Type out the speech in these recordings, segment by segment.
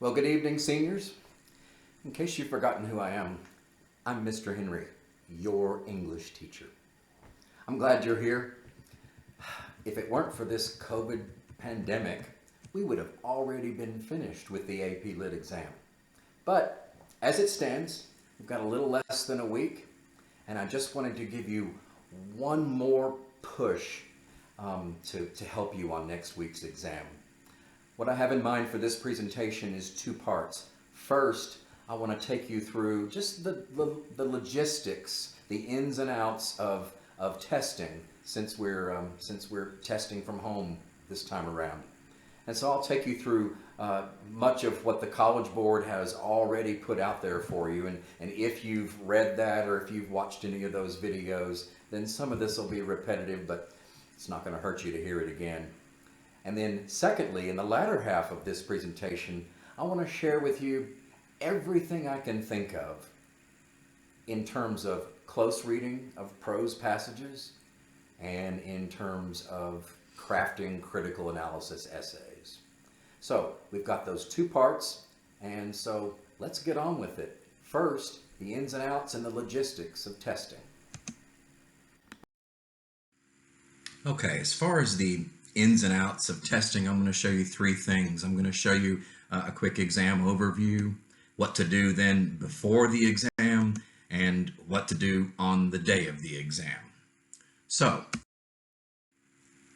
Well, good evening, seniors. In case you've forgotten who I am, I'm Mr. Henry, your English teacher. I'm glad you're here. If it weren't for this COVID pandemic, we would have already been finished with the AP Lit exam. But as it stands, we've got a little less than a week, and I just wanted to give you one more push to help you on next week's exam. What I have in mind for this presentation is two parts. First, I want to take you through just the logistics, the ins and outs of testing since we're testing from home this time around. And so I'll take you through much of what the College Board has already put out there for you. And if you've read that or if you've watched any of those videos, then some of this will be repetitive, but it's not going to hurt you to hear it again. And then secondly, in the latter half of this presentation, I want to share with you everything I can think of in terms of close reading of prose passages and in terms of crafting critical analysis essays. So we've got those two parts, and so let's get on with it. First, the ins and outs and the logistics of testing. Okay, as far as the ins and outs of testing, I'm going to show you three things. I'm going to show you a quick exam overview, what to do then before the exam, and what to do on the day of the exam. So,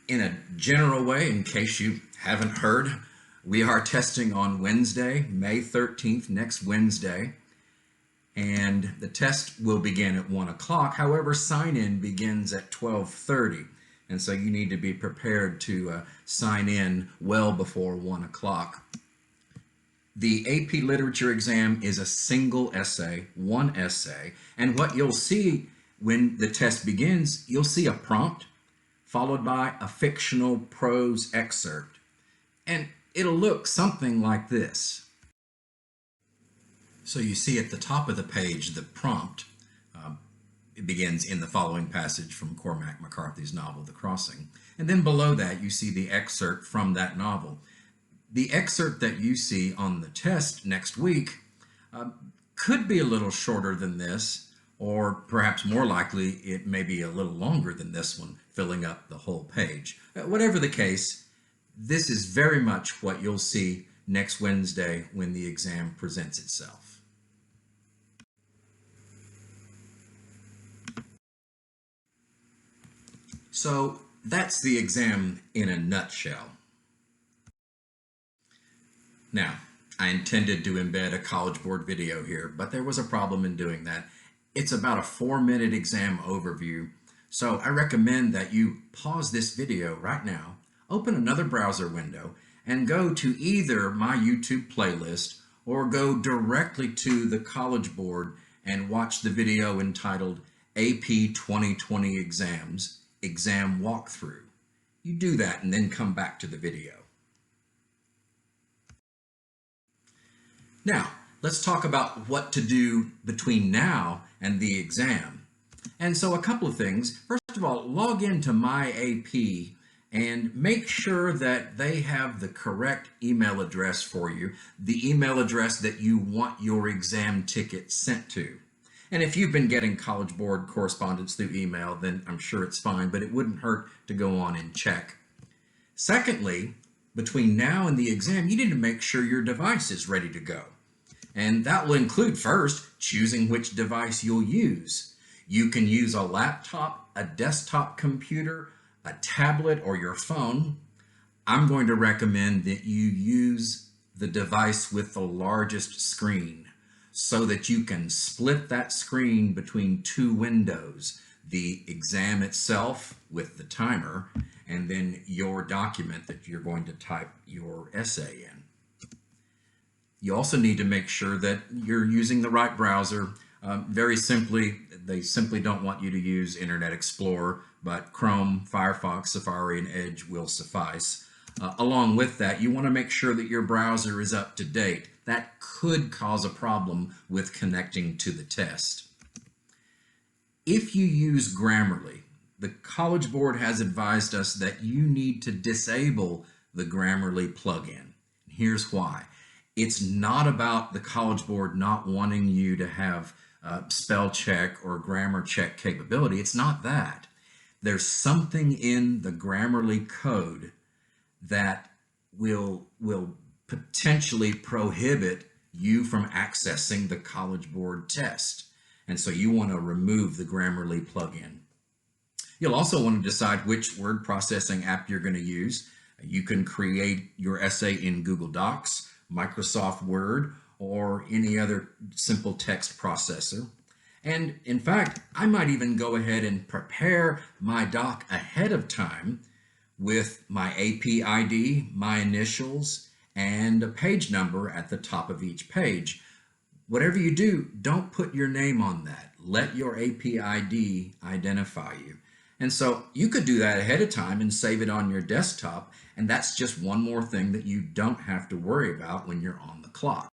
in a general way, in case you haven't heard, we are testing on Wednesday, May 13th, next Wednesday, and the test will begin at 1 o'clock. However, sign-in begins at 12:30. And so you need to be prepared to sign in well before 1 o'clock. The AP Literature exam is a single essay, one essay, and what you'll see when the test begins, you'll see a prompt followed by a fictional prose excerpt. And it'll look something like this. So you see at the top of the page the prompt. It begins in the following passage from Cormac McCarthy's novel, The Crossing. And then below that, you see the excerpt from that novel. The excerpt that you see on the test next week could be a little shorter than this, or perhaps more likely, it may be a little longer than this one, filling up the whole page. Whatever the case, this is very much what you'll see next Wednesday when the exam presents itself. So that's the exam in a nutshell. Now, I intended to embed a College Board video here, but there was a problem in doing that. It's about a 4-minute exam overview, so I recommend that you pause this video right now, open another browser window, and go to either my YouTube playlist or go directly to the College Board and watch the video entitled AP 2020 Exams. Exam walkthrough. You do that and then come back to the video. Now, let's talk about what to do between now and the exam. And so a couple of things. First of all, log into My AP and make sure that they have the correct email address for you, the email address that you want your exam ticket sent to. And if you've been getting College Board correspondence through email, then I'm sure it's fine, but it wouldn't hurt to go on and check. Secondly, between now and the exam, you need to make sure your device is ready to go. And that will include first choosing which device you'll use. You can use a laptop, a desktop computer, a tablet, or your phone. I'm going to recommend that you use the device with the largest screen, so that you can split that screen between two windows, the exam itself with the timer, and then your document that you're going to type your essay in. You also need to make sure that you're using the right browser. Very simply, they simply don't want you to use Internet Explorer, but Chrome, Firefox, Safari, and Edge will suffice. Along with that, you want to make sure that your browser is up to date. That could cause a problem with connecting to the test. If you use Grammarly, the College Board has advised us that you need to disable the Grammarly plugin. Here's why. It's not about the College Board not wanting you to have spell check or grammar check capability. It's not that. There's something in the Grammarly code that will potentially prohibit you from accessing the College Board test. And so you want to remove the Grammarly plugin. You'll also want to decide which word processing app you're going to use. You can create your essay in Google Docs, Microsoft Word, or any other simple text processor. And in fact, I might even go ahead and prepare my doc ahead of time with my AP ID, my initials, and a page number at the top of each page. Whatever you do, don't put your name on that. Let your AP ID identify you. And so you could do that ahead of time and save it on your desktop, and that's just one more thing that you don't have to worry about when you're on the clock.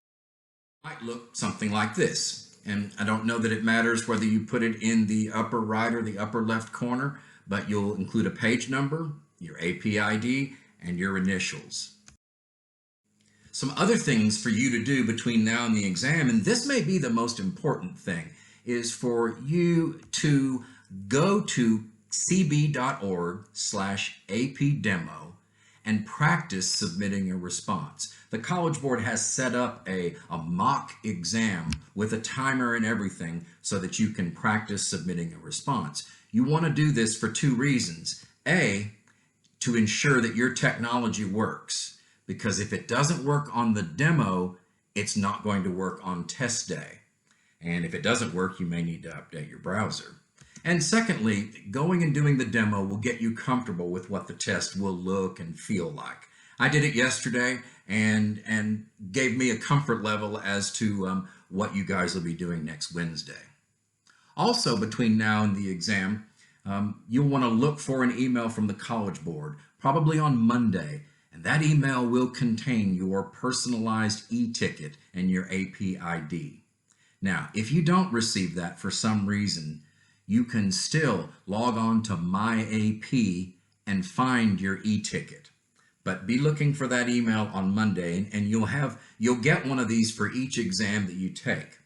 It might look something like this, and I don't know that it matters whether you put it in the upper right or the upper left corner, but you'll include a page number, your AP ID, and your initials. Some other things for you to do between now and the exam, and this may be the most important thing, is for you to go to cb.org/apdemo and practice submitting a response. The College Board has set up a mock exam with a timer and everything so that you can practice submitting a response. You want to do this for two reasons. A, to ensure that your technology works, because if it doesn't work on the demo, it's not going to work on test day. And if it doesn't work, you may need to update your browser. And secondly, going and doing the demo will get you comfortable with what the test will look and feel like. I did it yesterday and gave me a comfort level as to what you guys will be doing next Wednesday. Also, between now and the exam, you'll want to look for an email from the College Board, probably on Monday, and that email will contain your personalized e-ticket and your AP ID. Now, if you don't receive that for some reason, you can still log on to My AP and find your e-ticket. But be looking for that email on Monday, and you'll get one of these for each exam that you take.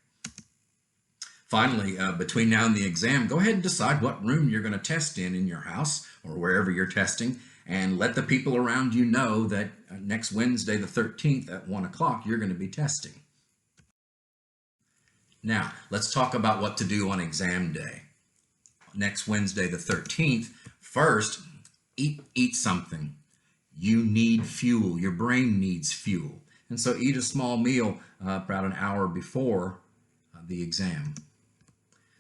Finally, between now and the exam, go ahead and decide what room you're going to test in your house or wherever you're testing, and let the people around you know that next Wednesday, the 13th at 1 o'clock, you're going to be testing. Now, let's talk about what to do on exam day. Next Wednesday, the 13th, first, eat something. You need fuel. Your brain needs fuel. And so eat a small meal about an hour before the exam.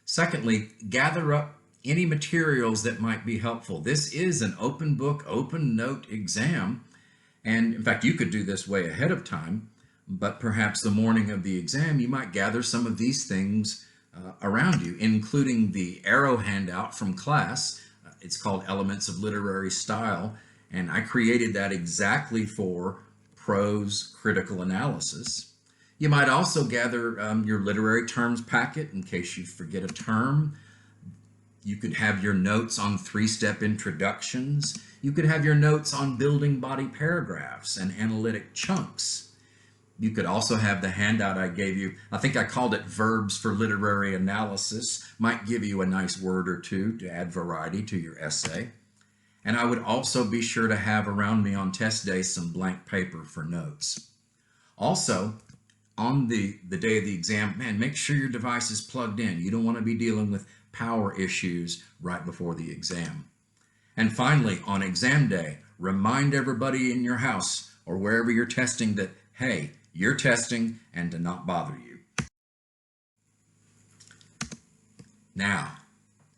Secondly, gather up any materials that might be helpful. This is an open book, open note exam. And in fact, you could do this way ahead of time, but perhaps the morning of the exam, you might gather some of these things around you, including the arrow handout from class. It's called Elements of Literary Style, and I created that exactly for prose critical analysis. You might also gather your literary terms packet in case you forget a term. You could have your notes on three-step introductions. You could have your notes on building body paragraphs and analytic chunks. You could also have the handout I gave you. I think I called it Verbs for Literary Analysis. Might give you a nice word or two to add variety to your essay. And I would also be sure to have around me on test day some blank paper for notes. Also, on the day of the exam, make sure your device is plugged in. You don't want to be dealing with power issues right before the exam. And finally, on exam day, remind everybody in your house or wherever you're testing that, hey, you're testing and to not bother you. Now,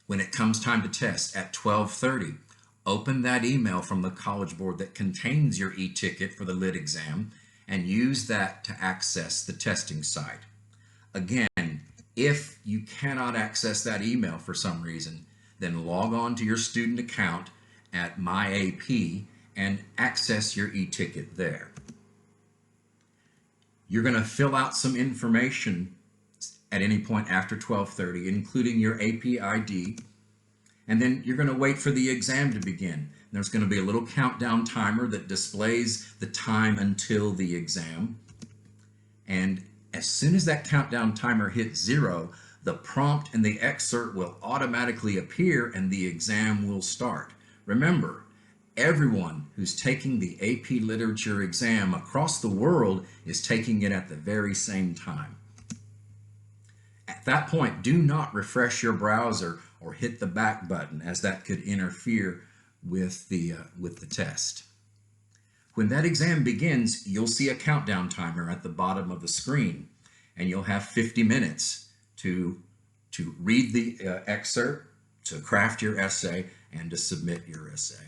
when it comes time to test at 12:30, open that email from the College Board that contains your e-ticket for the lit exam and use that to access the testing site. Again, if you cannot access that email for some reason, then log on to your student account at My AP and access your e-ticket there. You're going to fill out some information at any point after 12:30, including your AP ID, and then you're going to wait for the exam to begin. There's going to be a little countdown timer that displays the time until the exam. And as soon as that countdown timer hits 0, the prompt and the excerpt will automatically appear and the exam will start. Remember, everyone who's taking the AP Literature exam across the world is taking it at the very same time. At that point, do not refresh your browser or hit the back button, as that could interfere with the test. When that exam begins, you'll see a countdown timer at the bottom of the screen, and you'll have 50 minutes to read the excerpt, to craft your essay, and to submit your essay.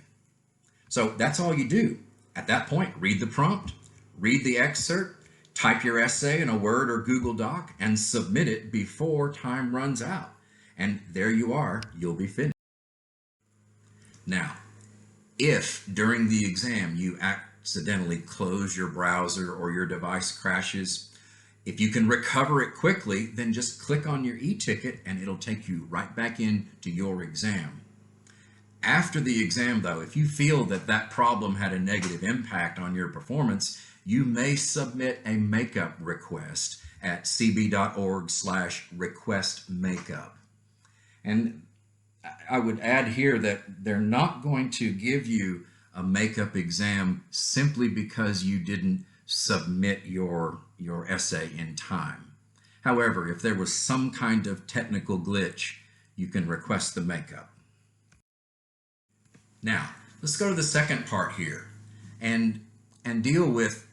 So that's all you do. At that point, read the prompt, read the excerpt, type your essay in a Word or Google Doc, and submit it before time runs out. And there you are, you'll be finished. Now, if during the exam you accidentally close your browser or your device crashes, if you can recover it quickly, then just click on your e-ticket and it'll take you right back into your exam. After the exam, though, if you feel that that problem had a negative impact on your performance, you may submit a makeup request at cb.org/requestmakeup. And I would add here that they're not going to give you a makeup exam simply because you didn't submit your essay in time. However, if there was some kind of technical glitch, you can request the makeup. Now, let's go to the second part here and deal with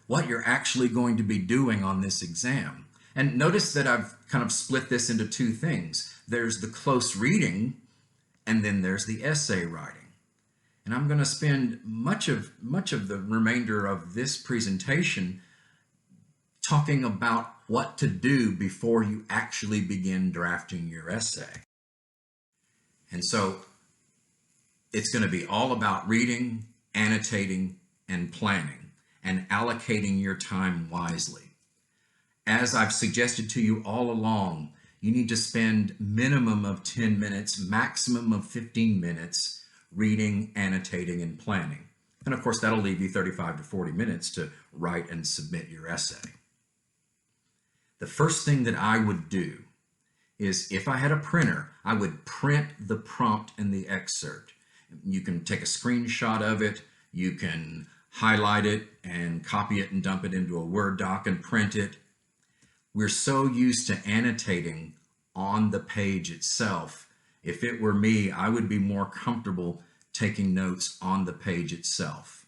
what you're actually going to be doing on this exam. And notice that I've kind of split this into two things. There's the close reading, and then there's the essay writing. And I'm going to spend much of the remainder of this presentation talking about what to do before you actually begin drafting your essay. And so it's going to be all about reading, annotating, and planning, and allocating your time wisely. As I've suggested to you all along, you need to spend minimum of 10 minutes, maximum of 15 minutes reading, annotating, and planning. And of course, that'll leave you 35 to 40 minutes to write and submit your essay. The first thing that I would do is, if I had a printer, I would print the prompt and the excerpt. You can take a screenshot of it, you can highlight it and copy it and dump it into a Word doc and print it. We're so used to annotating on the page itself. If it were me, I would be more comfortable taking notes on the page itself.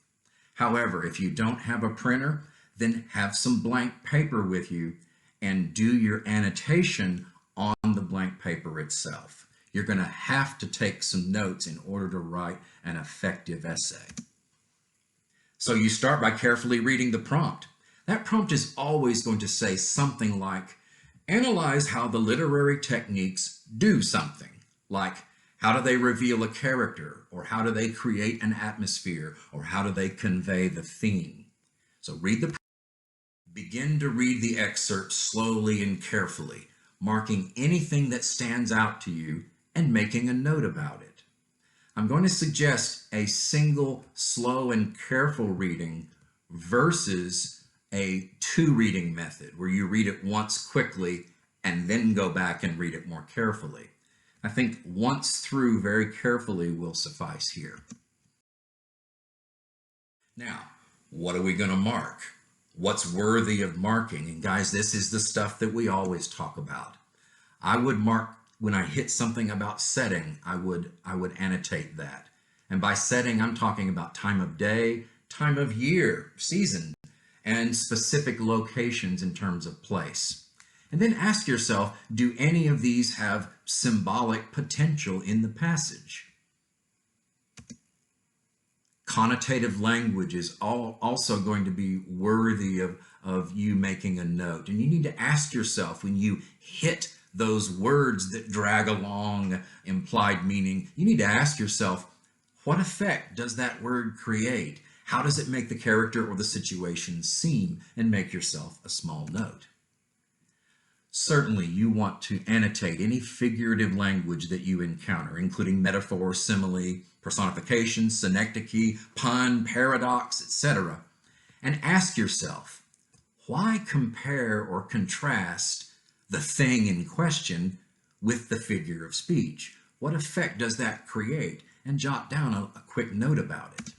However, if you don't have a printer, then have some blank paper with you and do your annotation on the blank paper itself. You're going to have to take some notes in order to write an effective essay. So you start by carefully reading the prompt. That prompt is always going to say something like, analyze how the literary techniques do something. Like, how do they reveal a character, or how do they create an atmosphere, or how do they convey the theme? So read the prompt. Begin to read the excerpt slowly and carefully, marking anything that stands out to you and making a note about it. I'm going to suggest a single slow and careful reading versus a two-reading method where you read it once quickly and then go back and read it more carefully. I think once through very carefully will suffice here. Now, what are we going to mark? What's worthy of marking? And guys, this is the stuff that we always talk about. I would mark when I hit something about setting, I would annotate that. And by setting, I'm talking about time of day, time of year, season, and specific locations in terms of place. And then ask yourself, do any of these have symbolic potential in the passage? Connotative language is also going to be worthy of you making a note. And you need to ask yourself, when you hit those words that drag along implied meaning, you need to ask yourself, what effect does that word create? How does it make the character or the situation seem? And make yourself a small note. Certainly, you want to annotate any figurative language that you encounter, including metaphor, simile, personification, synecdoche, pun, paradox, etc. And ask yourself, why compare or contrast the thing in question with the figure of speech? What effect does that create? And jot down a quick note about it.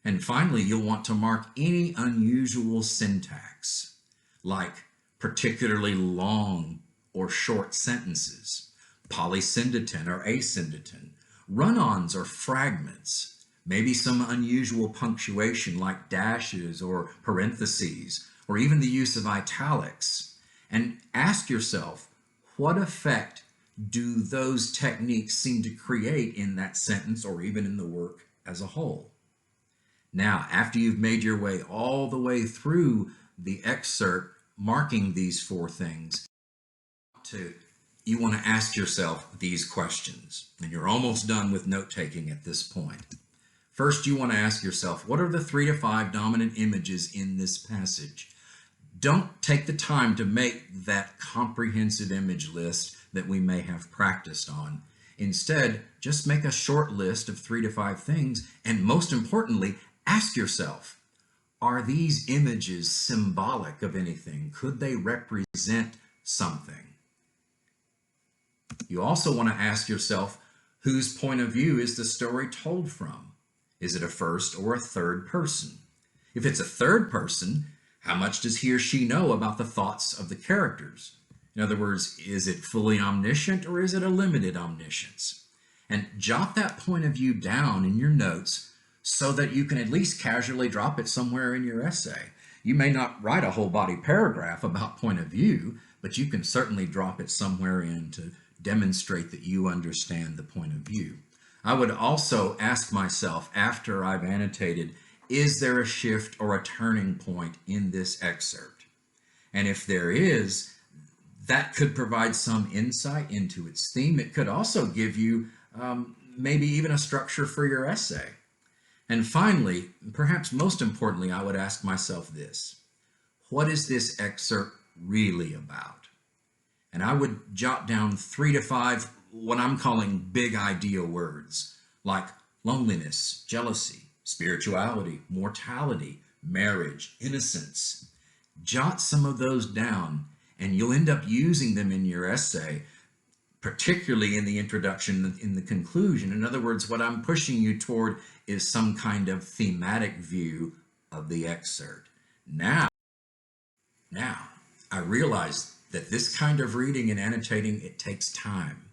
And finally, you'll want to mark any unusual syntax, like particularly long or short sentences, polysyndeton or asyndeton, run-ons or fragments, maybe some unusual punctuation like dashes or parentheses, or even the use of italics. And ask yourself, what effect do those techniques seem to create in that sentence or even in the work as a whole? Now, after you've made your way all the way through the excerpt, marking these 4 things, you want to ask yourself these questions. And you're almost done with note-taking at this point. First, you want to ask yourself, what are the 3 to 5 dominant images in this passage? Don't take the time to make that comprehensive image list that we may have practiced on. Instead, just make a short list of 3 to 5 things, and most importantly, ask yourself, are these images symbolic of anything? Could they represent something? You also want to ask yourself, whose point of view is the story told from? Is it a first or a third person? If it's a third person, how much does he or she know about the thoughts of the characters? In other words, is it fully omniscient or is it a limited omniscience? And jot that point of view down in your notes so that you can at least casually drop it somewhere in your essay. You may not write a whole body paragraph about point of view, but you can certainly drop it somewhere in to demonstrate that you understand the point of view. I would also ask myself, after I've annotated, is there a shift or a turning point in this excerpt? And if there is, that could provide some insight into its theme. It could also give you maybe even a structure for your essay. And finally, perhaps most importantly, I would ask myself this: what is this excerpt really about? And I would jot down 3 to 5 what I'm calling big idea words, like loneliness, jealousy, spirituality, mortality, marriage, innocence. Jot some of those down, and you'll end up using them in your essay, particularly in the introduction, in the conclusion. In other words, what I'm pushing you toward is some kind of thematic view of the excerpt. Now, I realize that this kind of reading and annotating, it takes time.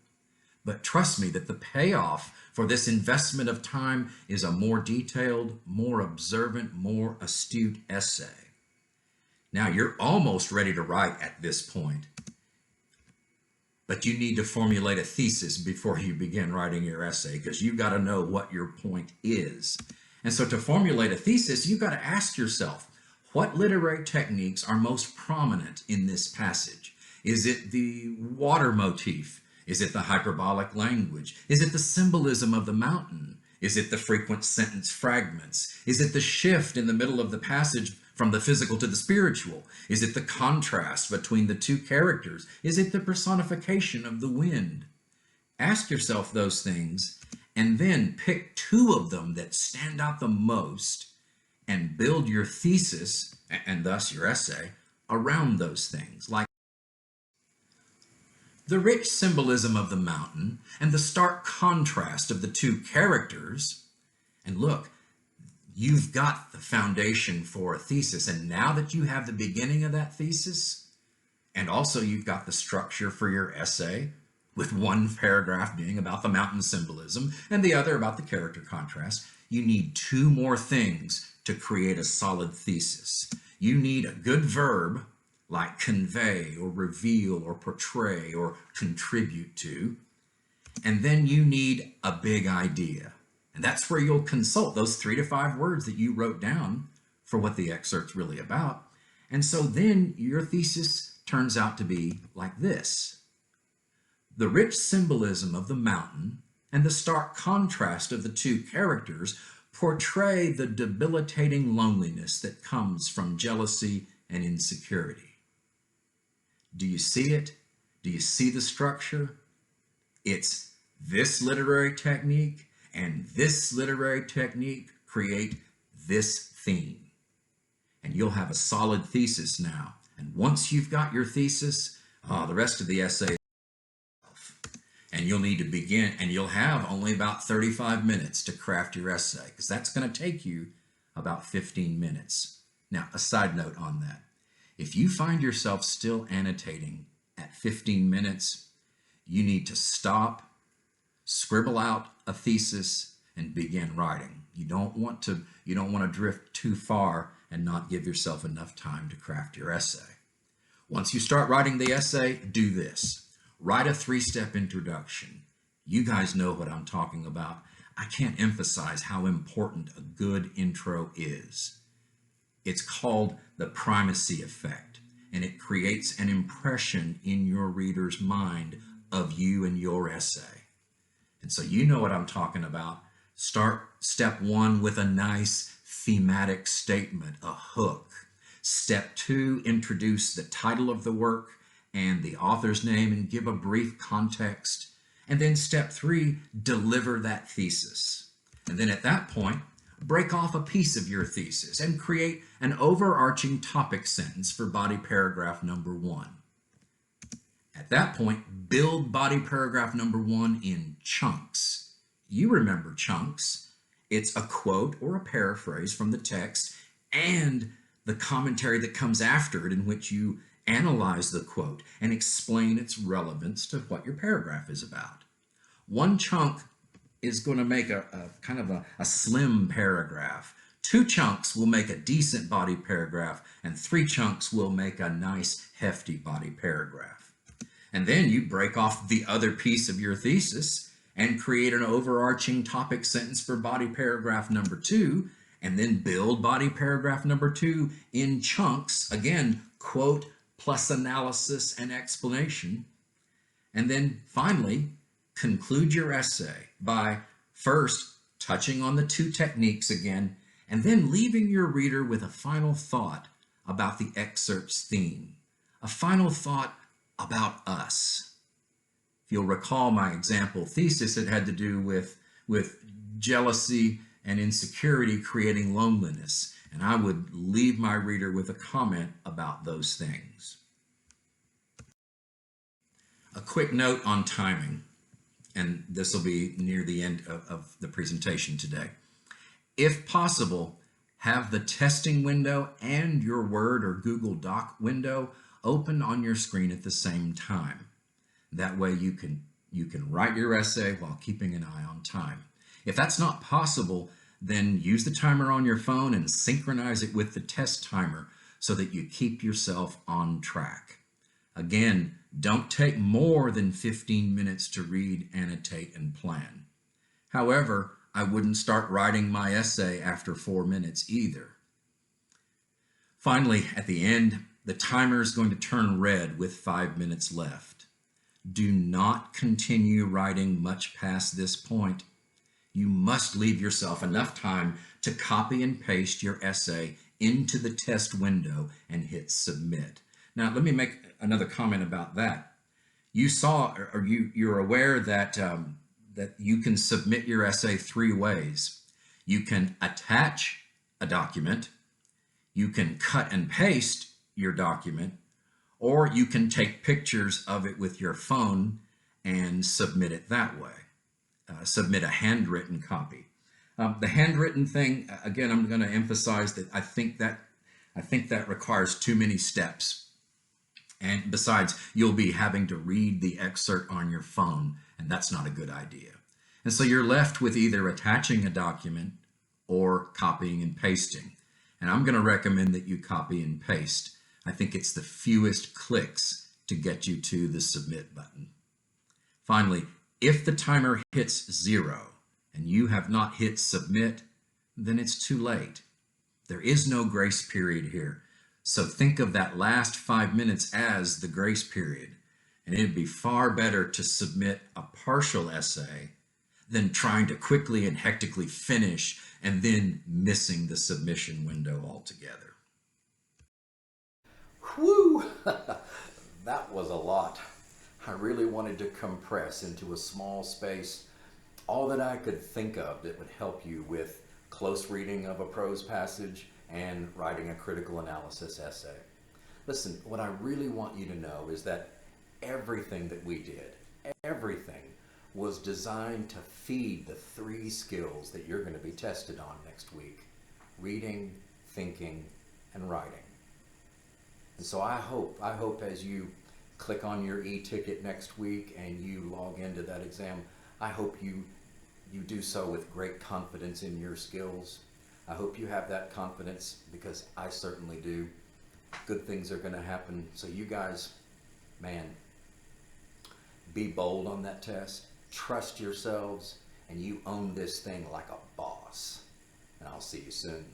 But trust me that the payoff for this investment of time is a more detailed, more observant, more astute essay. Now, you're almost ready to write at this point, but you need to formulate a thesis before you begin writing your essay, because you've got to know what your point is. And so to formulate a thesis, you've got to ask yourself, what literary techniques are most prominent in this passage? Is it the water motif? Is it the hyperbolic language? Is it the symbolism of the mountain? Is it the frequent sentence fragments? Is it the shift in the middle of the passage from the physical to the spiritual? Is it the contrast between the 2 characters? Is it the personification of the wind? Ask yourself those things, and then pick 2 of them that stand out the most and build your thesis, and thus your essay, around those things. Like the rich symbolism of the mountain and the stark contrast of the 2 characters. And look, you've got the foundation for a thesis, and now that you have the beginning of that thesis, and also you've got the structure for your essay, with 1 paragraph being about the mountain symbolism and the other about the character contrast, you need 2 more things to create a solid thesis. You need a good verb like convey or reveal or portray or contribute to, and then you need a big idea. And that's where you'll consult those 3 to 5 words that you wrote down for what the excerpt's really about. And so then your thesis turns out to be like this: the rich symbolism of the mountain and the stark contrast of the 2 characters portray the debilitating loneliness that comes from jealousy and insecurity. Do you see it? Do you see the structure? It's this literary technique and this literary technique create this theme. and you'll have a solid thesis now. And once you've got your thesis, the rest of the essay, and you'll need to begin, and you'll have only about 35 minutes to craft your essay, because that's going to take you about 15 minutes. Now, a side note on that. If you find yourself still annotating at 15 minutes, you need to stop, scribble out a thesis, and begin writing. You don't want to drift too far and not give yourself enough time to craft your essay. Once you start writing the essay, do this. Write a 3-step introduction. You guys know what I'm talking about. I can't emphasize how important a good intro is. It's called the primacy effect, and it creates an impression in your reader's mind of you and your essay. And so you know what I'm talking about. Start step 1 with a nice thematic statement, a hook. Step 2, introduce the title of the work and the author's name and give a brief context. And then step 3, deliver that thesis. And then at that point, break off a piece of your thesis and create an overarching topic sentence for body paragraph number 1. At that point, build body paragraph number 1 in chunks. You remember chunks. It's a quote or a paraphrase from the text and the commentary that comes after it, in which you analyze the quote and explain its relevance to what your paragraph is about. One chunk is going to make a kind of a slim paragraph. 2 chunks will make a decent body paragraph, and 3 chunks will make a nice hefty body paragraph. And then you break off the other piece of your thesis and create an overarching topic sentence for body paragraph number 2, and then build body paragraph number 2 in chunks, again, quote plus analysis and explanation. And then finally, conclude your essay by first touching on the 2 techniques again, and then leaving your reader with a final thought about the excerpt's theme, a final thought about us. If you'll recall my example thesis, it had to do with jealousy and insecurity creating loneliness, and I would leave my reader with a comment about those things. A quick note on timing, and this will be near the end of the presentation today. If possible, have the testing window and your Word or Google Doc window open on your screen at the same time. That way you can write your essay while keeping an eye on time. If that's not possible, then use the timer on your phone and synchronize it with the test timer so that you keep yourself on track. Again, don't take more than 15 minutes to read, annotate, and plan. However, I wouldn't start writing my essay after 4 minutes either. Finally, at the end, the timer is going to turn red with 5 minutes left. Do not continue writing much past this point. You must leave yourself enough time to copy and paste your essay into the test window and hit submit. Now, let me make another comment about that. You saw, or you're aware that that you can submit your essay 3 ways. You can attach a document, you can cut and paste your document, or you can take pictures of it with your phone and submit it that way. Submit a handwritten copy. The handwritten thing, again, I'm going to emphasize that I think that requires too many steps. And besides, you'll be having to read the excerpt on your phone, and that's not a good idea. And so you're left with either attaching a document or copying and pasting. And I'm going to recommend that you copy and paste. I think it's the fewest clicks to get you to the submit button. Finally, if the timer hits 0 and you have not hit submit, then it's too late. There is no grace period here. So think of that last 5 minutes as the grace period. And it'd be far better to submit a partial essay than trying to quickly and hectically finish and then missing the submission window altogether. Whew! That was a lot. I really wanted to compress into a small space all that I could think of that would help you with close reading of a prose passage and writing a critical analysis essay. Listen, what I really want you to know is that everything that we did, everything was designed to feed the 3 skills that you're going to be tested on next week: reading, thinking, and writing. And so I hope as you click on your e-ticket next week and you log into that exam, I hope you do so with great confidence in your skills. I hope you have that confidence, because I certainly do. Good things are going to happen. So you guys, man, be bold on that test. Trust yourselves, and you own this thing like a boss. And I'll see you soon.